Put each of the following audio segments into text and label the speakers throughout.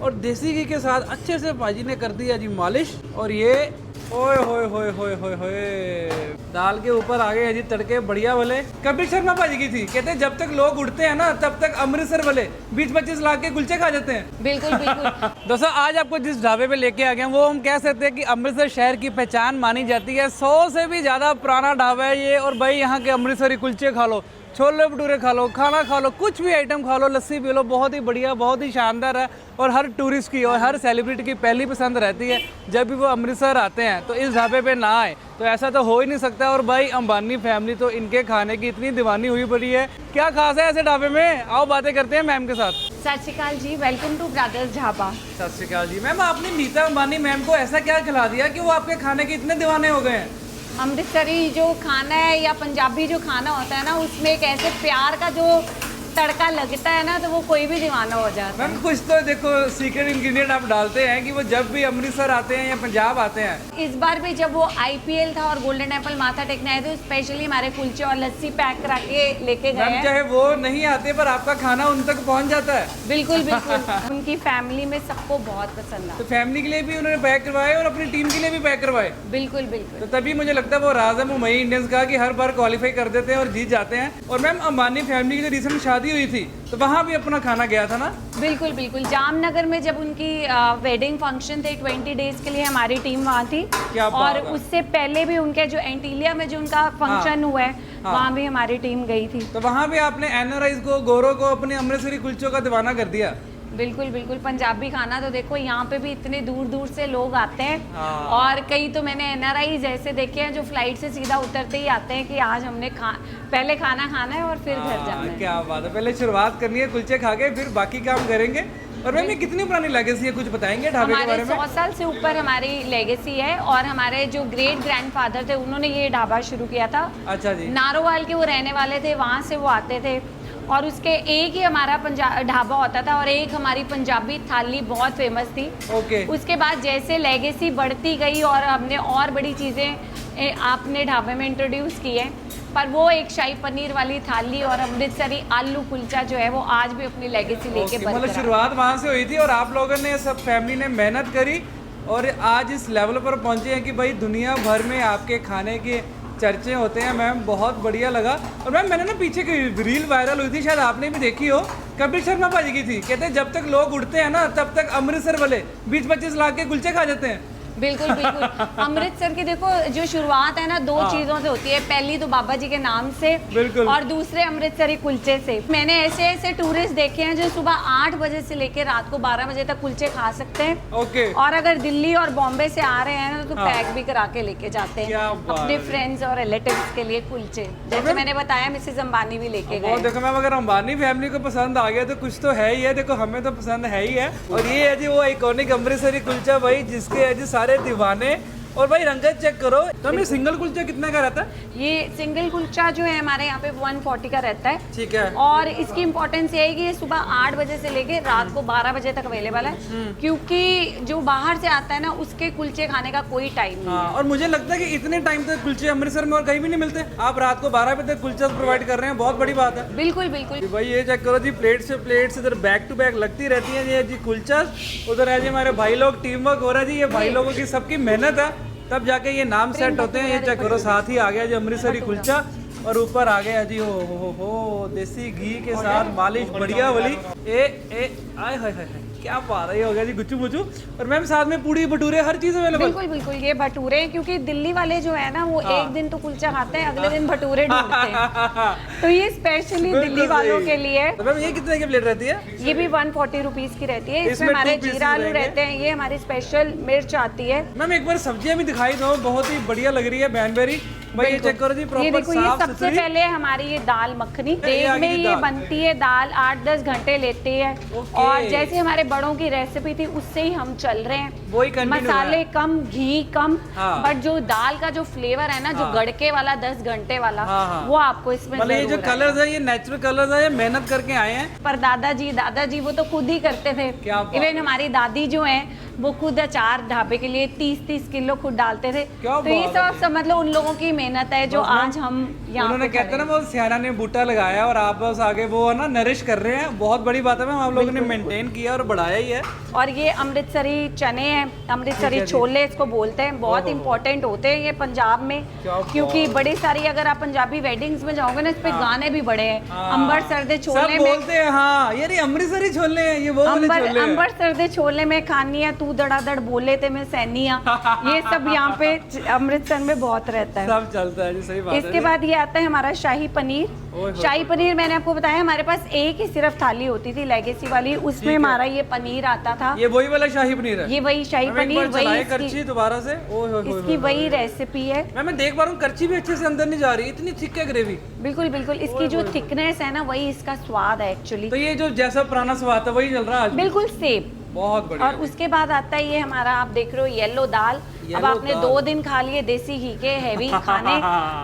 Speaker 1: और देसी घी के साथ अच्छे से भाजी ने कर दिया जी मालिश। और ये ओए होए होए होए होए होए, दाल के ऊपर आ गए हैं जी तड़के बढ़िया वाले। कपिल शर्मा भाजी की थी, कहते हैं जब तक लोग उठते हैं ना तब तक अमृतसर वाले 20-25 लाख के कुलचे खा जाते हैं।
Speaker 2: बिल्कुल बिल्कुल।
Speaker 1: दोस्तों आज आपको जिस ढाबे पे लेके आ गए हैं वो हम कह सकते हैं कि अमृतसर शहर की पहचान मानी जाती है। 100 से भी ज्यादा पुराना ढाबा है ये। और भाई यहाँ के अमृतसरी कुलचे खा लो, छोले भटूरे खा लो, खाना खा लो, कुछ भी आइटम खा लो, लस्सी पी लो, बहुत ही बढ़िया, बहुत ही शानदार है। और हर टूरिस्ट की और हर सेलिब्रिटी की पहली पसंद रहती है जब भी वो अमृतसर आते हैं तो इस ढाबे पे ना आए तो ऐसा तो हो ही नहीं सकता। और भाई अंबानी फैमिली तो इनके खाने की इतनी दीवानी हुई पड़ी है। क्या खास है ऐसे ढाबे में, आओ बातें करते हैं मैम के साथ।
Speaker 2: सत श्री अकाल जी, वेलकम टू ब्रदर्स ढाबा।
Speaker 1: सत श्री अकाल जी मैम, आपने नीता अंबानी मैम को ऐसा क्या खिला दिया कि वो आपके खाने के इतने दीवाने हो गए हैं?
Speaker 2: अमृतसरी जो खाना है या पंजाबी जो खाना होता है ना, उसमें एक ऐसे प्यार का जो तड़का लगता है ना तो वो कोई भी दीवाना हो जाता है।
Speaker 1: मैम कुछ तो देखो सीक्रेट इंग्रेडिएंट आप डालते हैं कि वो जब भी अमृतसर आते हैं या पंजाब आते हैं।
Speaker 2: इस बार भी जब वो IPL था और गोल्डन टेम्पल माथा टेकने आए थे, स्पेशली हमारे कुलचे और लस्सी पैक करा के लेके गए हैं।
Speaker 1: चाहे वो नहीं आते पर आपका खाना उन तक पहुंच जाता है।
Speaker 2: बिल्कुल बिल्कुल। उनकी फैमिली में सबको बहुत पसंद
Speaker 1: तो
Speaker 2: है।
Speaker 1: फैमिली के लिए भी उन्होंने पैक करवाए और अपनी टीम के लिए भी पैक करवाए।
Speaker 2: बिल्कुल बिल्कुल।
Speaker 1: तो तभी मुझे लगता है वो राज है मुंबई इंडियंस का कि हर बार क्वालिफाई कर देते हैं और जीत जाते हैं। और मैम अंबानी फैमिली की जो रिसेंट शादी हुई थी तो वहाँ भी अपना खाना गया था ना?
Speaker 2: बिल्कुल बिल्कुल। जामनगर में जब उनकी वेडिंग फंक्शन थे 20 डेज के लिए हमारी टीम वहाँ थी। और उससे पहले भी उनके जो एंटीलिया में जो उनका फंक्शन हुआ है वहाँ भी हमारी टीम गई थी।
Speaker 1: तो वहाँ भी आपने NRIs को, गोरों को अपने अमृतसरी कुलचों का दीवाना कर दिया।
Speaker 2: बिल्कुल बिल्कुल। पंजाबी खाना तो देखो यहाँ पे भी इतने दूर दूर से लोग आते हैं। और कई तो मैंने NRIs ऐसे देखे हैं जो फ्लाइट से सीधा उतरते ही आते हैं कि आज हमने पहले खाना खाना है और फिर घर जाना है।
Speaker 1: क्या बात है, पहले शुरुआत करनी है कुलचे खा के फिर बाकी काम करेंगे। और मैम ये कितनी पुरानी लेगेसी है, कुछ बताएंगे ढाबे के बारे में?
Speaker 2: 100 साल से ऊपर हमारी लेगेसी है। और हमारे जो ग्रेट ग्रैंडफादर थे उन्होंने ये ढाबा शुरू किया था।
Speaker 1: अच्छा जी।
Speaker 2: नारोवाल के वो रहने वाले थे, वहाँ से वो आते थे। और उसके एक ही हमारा ढाबा होता था और एक हमारी पंजाबी थाली बहुत फेमस थी।
Speaker 1: ओके।
Speaker 2: उसके बाद जैसे लेगेसी बढ़ती गई और हमने और बड़ी चीज़ें आपने ढाबे में इंट्रोड्यूस की है, पर वो एक शाही पनीर वाली थाली और अमृतसरी आलू कुलचा जो है वो आज भी अपनी लेगेसी लेके
Speaker 1: मतलब शुरुआत वहाँ से हुई थी और आप लोगों ने सब फैमिली ने मेहनत करी और आज इस लेवल पर पहुँचे हैं कि भाई दुनिया भर में आपके खाने के चर्चे होते हैं। मैम बहुत बढ़िया लगा। और मैम मैंने ना पीछे की रील वायरल हुई थी, शायद आपने भी देखी हो, कपिल शर्मा भाजी की थी, कहते हैं जब तक लोग उठते हैं ना तब तक अमृतसर वाले 20-25 लाख के कुलचे खा जाते हैं।
Speaker 2: बिल्कुल बिल्कुल। अमृतसर की देखो जो शुरुआत है ना दो चीजों से होती है। पहली तो बाबा जी के नाम से और दूसरे अमृतसरी कुलचे से। मैंने ऐसे ऐसे टूरिस्ट देखे हैं जो सुबह 8 बजे से लेकर रात को 12 बजे तक कुलचे खा सकते हैं।
Speaker 1: ओके।
Speaker 2: और अगर दिल्ली और बॉम्बे से आ रहे हैं ना तो पैक भी करा के लेके जाते हैं अपने फ्रेंड्स और रिलेटिव्स के लिए कुलचे। जैसे मैंने बताया मिसेज अंबानी भी लेके गए।
Speaker 1: देखो मैम अगर अंबानी फैमिली को पसंद आ गया तो कुछ तो है ही है। देखो हमें तो पसंद है ही है। और ये है जी वो आइकॉनिक अमृतसरी कुलचा भाई जिसके है जी सारे दीवाने। और भाई रंगत चेक करो। तो ये सिंगल कुलचा कितने का रहता है?
Speaker 2: ये सिंगल कुलचा जो है हमारे यहाँ पे 140 का रहता है।
Speaker 1: ठीक है।
Speaker 2: और इसकी इम्पोर्टेंस ये है कि ये सुबह 8 बजे से लेके रात को 12 बजे तक अवेलेबल है। क्योंकि जो बाहर से आता है ना उसके कुलचे खाने का कोई टाइम नहीं है।
Speaker 1: और मुझे लगता है कि इतने टाइम तक कुलचे अमृतसर में और कहीं भी नहीं मिलते। आप रात को 12 बजे तक कुलचा प्रोवाइड कर रहे हैं, बहुत बड़ी बात है।
Speaker 2: बिल्कुल बिल्कुल।
Speaker 1: भाई ये चेक करो जी, प्लेट से प्लेट इधर बैक टू बैक लगती रहती है ये जी कुलचा। उधर है जी हमारे भाई लोग, टीम वर्क हो रहा है जी। ये भाई लोगों की सबकी मेहनत है तब जाके ये नाम सेट होते हैं। ये चेक करो साथ ही आ गया जी अमृतसरी कुलचा और ऊपर आ गया जी हो देसी घी के साथ मालिश बढ़िया वाली। आय हाय हाय क्या बात है, हो गया जी गुच्चू मुच्चू। और मैम साथ में पूड़ी भटूरे हर चीज अवेलेबल।
Speaker 2: बिल्कुल बिल्कुल। ये भटूरे क्योंकि दिल्ली वाले जो है ना वो एक दिन तो कुलचा खाते हैं, अगले दिन भटूरे ढूंढते हैं। तो ये स्पेशली दिल्ली वालों के लिए।
Speaker 1: तो मैम ये कितने की प्लेट रहती है?
Speaker 2: ये भी 140 रुपीज की रहती है। इसमें हमारे जीरा आलू रहते हैं, ये हमारी स्पेशल मिर्च आती है।
Speaker 1: मैम एक बार सब्जियां भी दिखाई दो, बहुत ही बढ़िया लग रही है बैनबेरी। भाई ये चेक करो जी
Speaker 2: ये देखो, ये सबसे पहले हमारी ये दाल मखनी तेल में ये बनती है। दाल 8-10 घंटे लेती है। और जैसे हमारे बड़ों की रेसिपी थी उससे ही हम चल रहे हैं।
Speaker 1: वही
Speaker 2: मसाले कम, घी कम, बट जो दाल का जो फ्लेवर है ना जो गड़के वाला 10 घंटे वाला वो आपको इसमें
Speaker 1: ये जो कलर्स है ये नेचुरल कलर्स है, ये मेहनत करके आए हैं।
Speaker 2: पर दादाजी वो तो खुद ही करते थे। इवन हमारी दादी जो है वो खुद अचार ढाबे के लिए 30-30 किलो खुद डालते थे।
Speaker 1: क्या
Speaker 2: तो ये
Speaker 1: बात
Speaker 2: सब
Speaker 1: है।
Speaker 2: आप समझ लो उन लोगों की मेहनत है जो आज हम यहाँ
Speaker 1: उन्होंने
Speaker 2: पे
Speaker 1: कहते हैं
Speaker 2: खड़े
Speaker 1: ना वो सियाना ने बूटा लगाया और आप बस आगे वो है ना नरिश कर रहे हैं। बहुत बड़ी बात है मैम, आप लोगों ने मेंटेन किया और बढ़ाया ही है।
Speaker 2: हैं। और ये अमृतसरी चने हैं, अमृतसरी
Speaker 1: ठीक है जी।
Speaker 2: छोले इसको बोलते हैं, बहुत इंपॉर्टेंट होते हैं ये पंजाब में,
Speaker 1: क्या
Speaker 2: क्योंकि
Speaker 1: बात।
Speaker 2: बड़ी सारी अगर आप पंजाबी वेडिंग्स में जाओगे ना, इस पे गाने भी बड़े हैं।
Speaker 1: हाँ।
Speaker 2: अंबर सर्दे
Speaker 1: सब
Speaker 2: छोले में,
Speaker 1: बोलते हैं हाँ यार ये अमृतसरी छोले हैं, ये वो वाले
Speaker 2: अंबर
Speaker 1: छोले हैं।
Speaker 2: अंबर सर्दे छोले में खानी है तू दड़ादड़ बोले ते मैं सैनिया, ये सब यहाँ पे अमृतसर में बहुत रहता है।
Speaker 1: सब चलता है जी, सही बात है
Speaker 2: इसके
Speaker 1: जी।
Speaker 2: बाद ये आता है हमारा शाही पनीर।
Speaker 1: ओए होए
Speaker 2: शाही पनीर मैंने आपको बताया हमारे पास एक ही सिर्फ थाली होती थी लेगेसी वाली, उसमें हमारा ये पनीर आता था।
Speaker 1: ये वही वाला शाही पनीर है।
Speaker 2: ये वही शाही
Speaker 1: मैम, एक
Speaker 2: पनीर,
Speaker 1: बार
Speaker 2: वही
Speaker 1: चलाएं
Speaker 2: इसकी,
Speaker 1: करछी दोबारा से। ओए होए होए
Speaker 2: इसकी
Speaker 1: होए।
Speaker 2: वही रेसिपी है।
Speaker 1: मैं देख पा रहा हूँ करछी भी अच्छे से अंदर नहीं जा रही, इतनी थिक है ग्रेवी।
Speaker 2: बिल्कुल बिल्कुल, इसकी जो थिकनेस है ना वही इसका स्वाद है एक्चुअली,
Speaker 1: तो ये जो जैसा पुराना स्वाद था वही चल रहा है आज भी।
Speaker 2: बिल्कुल सेम।
Speaker 1: बहुत बढ़िया।
Speaker 2: और उसके बाद आता है ये हमारा, आप देख रहे हो येलो दाल। अब
Speaker 1: येलो
Speaker 2: आपने
Speaker 1: दाल।
Speaker 2: 2 दिन खा लिए देसी घी के हैवी खाने,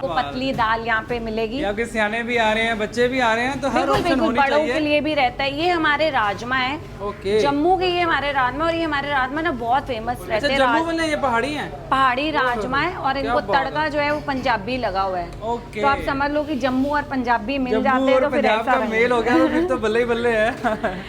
Speaker 2: वो पतली दाल यहाँ पे मिलेगी।
Speaker 1: ये आपके सियाने भी आ रहे हैं, बच्चे भी आ रहे हैं, तो हर
Speaker 2: बिल्कुल
Speaker 1: ऑप्शन
Speaker 2: बिल्कुल,
Speaker 1: होनी
Speaker 2: बड़ों
Speaker 1: चाहिए।
Speaker 2: के लिए भी रहता है। ये हमारे राजमा है,
Speaker 1: ओके।
Speaker 2: जम्मू के ये हमारे राजमा, और ये हमारे राजमा ना बहुत फेमस रहते
Speaker 1: अच्छा
Speaker 2: हैं।
Speaker 1: जम्मू वाले ये पहाड़ी हैं।
Speaker 2: पहाड़ी राजमा है और
Speaker 1: क्या
Speaker 2: इनको
Speaker 1: बात
Speaker 2: तड़का जो है वो पंजाबी लगा हुआ है।
Speaker 1: ओके।
Speaker 2: तो आप समझ लो कि जम्मू और पंजाबी मिल
Speaker 1: जम्मू
Speaker 2: जाते हैं
Speaker 1: और
Speaker 2: तो फिर
Speaker 1: पंजाब
Speaker 2: ऐसा
Speaker 1: का मेल हो गया तो फिर तो बल्ले ही बल्ले है।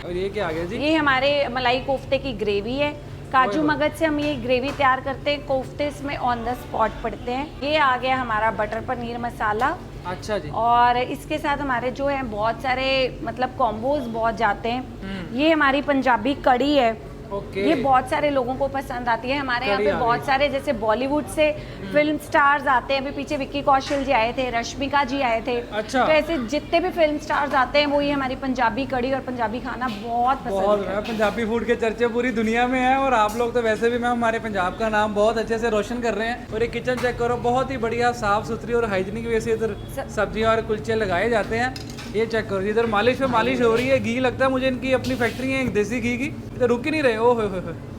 Speaker 1: और ये क्या आ गया जी?
Speaker 2: ये हमारे मलाई कोफ्ते की ग्रेवी है। काजू मगज से हम ये ग्रेवी तैयार करते हैं, कोफ्ते इसमें ऑन द स्पॉट पड़ते हैं। ये आ गया हमारा बटर पनीर मसाला।
Speaker 1: अच्छा जी।
Speaker 2: और इसके साथ हमारे जो है बहुत सारे मतलब कॉम्बोज बहुत जाते हैं। ये हमारी पंजाबी कड़ी है,
Speaker 1: ओके।
Speaker 2: ये बहुत सारे लोगों को पसंद आती है। हमारे यहाँ
Speaker 1: कड़ी
Speaker 2: पे
Speaker 1: आ
Speaker 2: बहुत
Speaker 1: गई।
Speaker 2: सारे जैसे बॉलीवुड से फिल्म स्टार्स आते हैं। अभी पीछे विक्की कौशल जी आए थे, रश्मिका जी आए थे।
Speaker 1: अच्छा।
Speaker 2: तो ऐसे जितने भी फिल्म स्टार्स आते हैं वो ये हमारी पंजाबी कड़ी और पंजाबी खाना बहुत
Speaker 1: बहुत
Speaker 2: पसंद है।
Speaker 1: है, पंजाबी फूड के चर्चे पूरी दुनिया में है और आप लोग तो वैसे भी मैम हमारे पंजाब का नाम बहुत अच्छे से रोशन कर रहे हैं। और ये किचन चेक करो, बहुत ही बढ़िया साफ सुथरी और हाइजीनिक वे से इधर सब्जियां और कुलचे लगाए जाते हैं। ये चेक करो, इधर मालिश पे मालिश हो रही है। घी लगता है मुझे इनकी अपनी फैक्ट्री है देसी घी की, इधर रुक ही नहीं रहे। ओह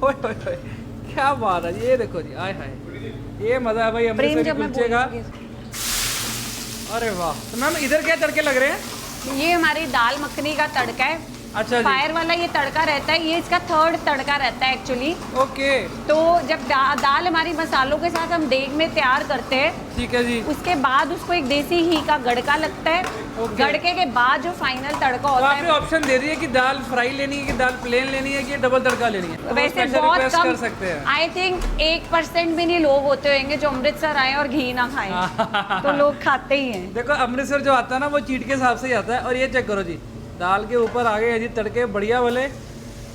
Speaker 1: होए क्या बात है। ये देखो जी, आय हाय ये मजा है भाई
Speaker 2: प्रेम
Speaker 1: अमृतसरी
Speaker 2: जब मैं
Speaker 1: कुलचे का।
Speaker 2: बोलूंगी,
Speaker 1: अरे वाह। तो मैम इधर क्या तड़के लग रहे हैं?
Speaker 2: ये हमारी दाल मखनी का तड़का है।
Speaker 1: अच्छा जी।
Speaker 2: फायर वाला ये तड़का रहता है, ये इसका 3rd तड़का रहता है एक्चुअली।
Speaker 1: ओके
Speaker 2: तो जब दाल हमारी मसालों के साथ हम देग में तैयार करते हैं,
Speaker 1: ठीक है जी।
Speaker 2: उसके बाद उसको एक देसी घी का गड़का लगता है।
Speaker 1: ओके।
Speaker 2: गड़के के बाद जो फाइनल तड़का
Speaker 1: तो
Speaker 2: होता
Speaker 1: आपने
Speaker 2: है,
Speaker 1: ऑप्शन दे दिए कि दाल फ्राई लेनी है कि दाल प्लेन लेनी है कि डबल तड़का लेनी है। तो
Speaker 2: वैसे
Speaker 1: special
Speaker 2: बहुत
Speaker 1: request
Speaker 2: कम,
Speaker 1: कर सकते हैं।
Speaker 2: आई थिंक 1% भी नहीं लोग होते होंगे जो अमृतसर आए और घी ना खाएं। तो लोग खाते ही हैं।
Speaker 1: देखो अमृतसर जो आता है ना वो चीट के हिसाब से ही आता है। और ये चेक करो जी, दाल के ऊपर आ गए जी तड़के बढ़िया वाले।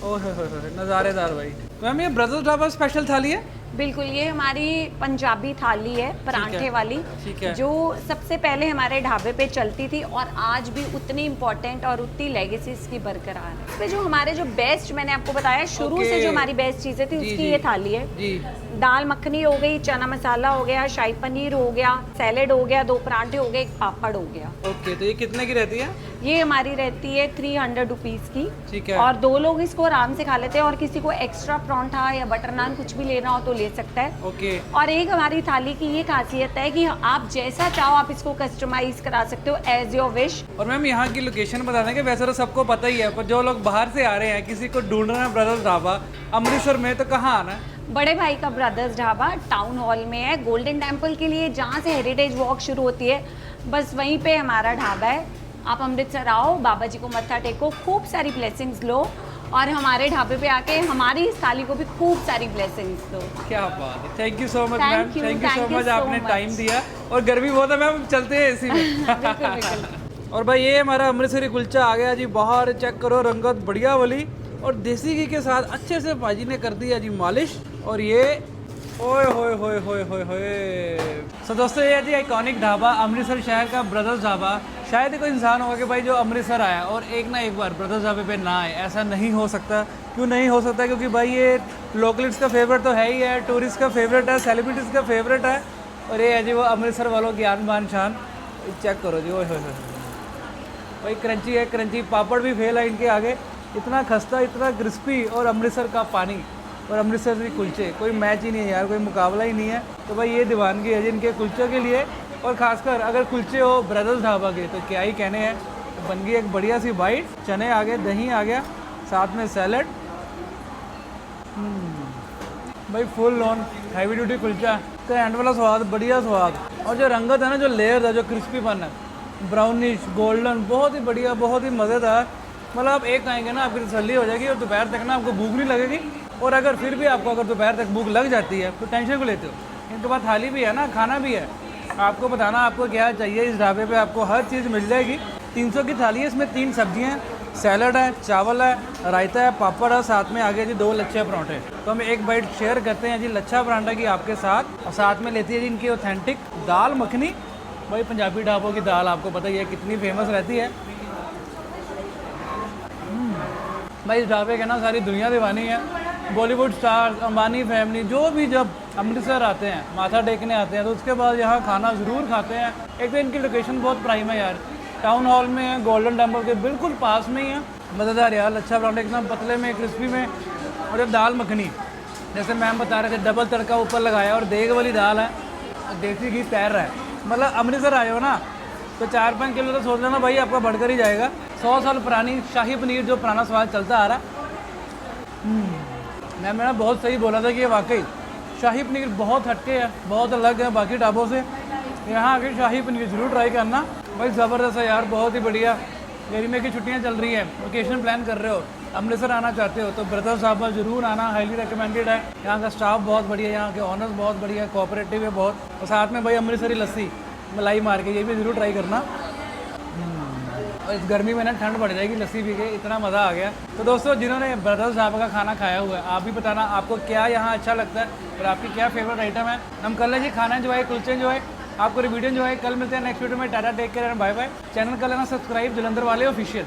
Speaker 1: ओह नज़ारेदार भाई। मैम ये ब्रदर्स ढाबा स्पेशल थाली है?
Speaker 2: बिल्कुल, ये हमारी पंजाबी थाली है परांठे वाली,
Speaker 1: ठीक है।
Speaker 2: जो सबसे पहले हमारे ढाबे पे चलती थी और आज भी उतनी इम्पोर्टेंट और उतनी लेगेसी इसकी बरकरार है। इसमें जो हमारे जो बेस्ट, मैंने आपको बताया शुरू
Speaker 1: ओके।
Speaker 2: से जो हमारी बेस्ट चीज़ें थी
Speaker 1: जी,
Speaker 2: उसकी
Speaker 1: जी।
Speaker 2: ये थाली है।
Speaker 1: जी।
Speaker 2: दाल मखनी हो गई, चना मसाला हो गया, शाही पनीर हो गया, सैलेड हो गया, 2 परांठे हो गए, 1 पापड़ हो गया।
Speaker 1: ओके, तो ये कितने की रहती है?
Speaker 2: ये हमारी रहती है 300 रुपीज़ की।
Speaker 1: ठीक है।
Speaker 2: और 2 लोग इसको आराम से खा लेते हैं, और किसी को एक्स्ट्रा परांठा या बटर नान कुछ भी लेना हो तो ले सकता है।
Speaker 1: ओके।
Speaker 2: और एक हमारी थाली की ये खासियत है कि आप जैसा चाहो आप इसको कस्टमाइज करा सकते हो एज योर विश।
Speaker 1: और मैम यहाँ की लोकेशन बता देंगे, वैसे तो सबको पता ही है, पर जो लोग बाहर से आ रहे हैं, किसी को ढूंढ रहे हैं ब्रदर्स ढाबा अमृतसर में, तो कहाँ आना है?
Speaker 2: बड़े भाई का ब्रदर्स ढाबा टाउन हॉल में है, गोल्डन टेम्पल के लिए जहाँ से हेरिटेज वॉक शुरू होती है, बस वहीं पे हमारा ढाबा है। आप अमृतसर आओ, बाबा जी को मत्था टेको, खूब सारी ब्लेसिंग्स लो, और हमारे ढाबे पे आके हमारी इस थाली को भी खूब सारी ब्लेसिंग्स दो।
Speaker 1: क्या बात है। Thank you so much ma'am,
Speaker 2: Thank you,
Speaker 1: thank you so
Speaker 2: thank you
Speaker 1: much,
Speaker 2: so
Speaker 1: आपने
Speaker 2: much.
Speaker 1: टाइम दिया। और गर्मी बहुत है मैम, चलते हैं इसी में।
Speaker 2: बिल्कुल बिल्कुल।
Speaker 1: और भाई ये हमारा अमृतसरी कुलचा आ गया जी बाहर, चेक करो रंगत बढ़िया वाली, और देसी घी के साथ अच्छे से भाजी ने कर दिया जी मालिश। और ये ओए होए होए होए होए होए। सो दोस्तों ये जी आइकॉनिक ढाबा अमृतसर शहर का ब्रदर्स ढाबा। शायद ही कोई इंसान होगा कि भाई जो अमृतसर आया और एक ना एक बार ब्रदर्स ढाबे पे ना आए, ऐसा नहीं हो सकता। क्यों नहीं हो सकता? क्योंकि भाई ये लोकलिट्स का फेवरेट तो है ही है, टूरिस्ट का फेवरेट है, सेलिब्रिटीज़ का फेवरेट है, और ये है जी वो अमृतसर वालों की आन बान शान। चेक करो जी, ओए होए होए भाई, क्रंची है, क्रंची पापड़ भी फेल है इनके आगे, इतना खस्ता, इतना क्रिस्पी, और अमृतसर का पानी और अमृतसर के कुलचे, कोई मैच ही नहीं है यार, कोई मुकाबला ही नहीं है। तो भाई ये दीवानगी है जिनके कुलचों के लिए, और ख़ासकर अगर कुलचे हो ब्रदर्स ढाबा के तो क्या ही कहने हैं। तो बन गई एक बढ़िया सी बाइट, चने आ गए, दही आ गया, साथ में सैलड। भाई full lawn heavy duty kulcha तो एंड वाला स्वाद, बढ़िया स्वाद। और जो रंगत है ना, जो लेयर है, जो क्रिस्पीपन है, ब्राउनिश गोल्डन, बहुत ही बढ़िया, बहुत ही मज़ेदार। मतलब आप एक खाएंगे ना आपकी तसल्ली हो जाएगी और दोपहर तक ना आपको भूख नहीं लगेगी। और अगर फिर भी आपको अगर दोपहर तक भूख लग जाती है तो टेंशन को लेते हो, इनके पास थाली भी है ना, खाना भी है। आपको बताना आपको क्या चाहिए, इस ढाबे पे आपको हर चीज़ मिल जाएगी। 300 की थाली है, इसमें 3 सब्जियाँ हैं, सैलड है, चावल है, रायता है, पापड़ है, साथ में आगे जी 2 लच्छे पराठे। तो हम एक बाइट शेयर करते हैं जी लच्छा पराठा की आपके साथ। और साथ में लेती है जी इनकी ऑथेंटिक दाल मखनी। भाई पंजाबी ढाबों की दाल आपको पता ही है कितनी फेमस रहती है। भाई इस ढाबे के ना सारी दुनिया दीवानी है। बॉलीवुड स्टार्स, अंबानी फैमिली, जो भी जब अमृतसर आते हैं, माथा टेकने आते हैं, तो उसके बाद यहाँ खाना ज़रूर खाते हैं। एक तो इनकी लोकेशन बहुत प्राइम है यार, टाउन हॉल में है, गोल्डन टेम्पल के बिल्कुल पास में ही है। मज़ेदार यार, लच्छा पराठा एकदम पतले में, क्रिस्पी में। और जब दाल मखनी, जैसे मैम बता रहे थे, डबल तड़का ऊपर लगाया और देग वाली दाल है, देसी घी तैर रहा है। मतलब अमृतसर आए हो ना तो 4-5 किलो तो सोच लेना भाई आपका बढ़कर ही जाएगा। 100 साल पुरानी शाही पनीर, जो पुराना स्वाद चलता आ रहा है। मैंने बहुत सही बोला था कि ये वाकई शाही पनीर बहुत हटके है, बहुत अलग है बाकी ढाबों से। यहाँ आके शाही पनीर ज़रूर ट्राई करना भाई, ज़बरदस्त है यार, बहुत ही बढ़िया। गर्मी की छुट्टियाँ चल रही हैं, वेकेशन प्लान कर रहे हो, अमृतसर आना चाहते हो तो ब्रदर्स ढाबा ज़रूर आना, हाईली रिकमेंडेड है। यहाँ का स्टाफ बहुत बढ़िया है, यहाँ के ऑनर्स बहुत बढ़िया है, कोऑपरेटिव है बहुत। और साथ में भाई अमृतसरी लस्सी मलाई मार के, ये भी ज़रूर ट्राई करना। और इस गर्मी में ना ठंड बढ़ जाएगी लस्सी पी के, इतना मज़ा आ गया। तो दोस्तों जिन्होंने ब्रदर्स ढाबा का खाना खाया हुआ है, आप भी बताना आपको क्या यहाँ अच्छा लगता है और आपकी क्या फेवरेट आइटम है। हम कर लेंगे खाना जो है, कुलचे जो है, आपको वीडियो जो है। कल मिलते हैं नेक्स्ट वीडियो में। Tata, take care and bye bye. Channel कर लेना सब्सक्राइब, जलंधर वाले ऑफिशियल।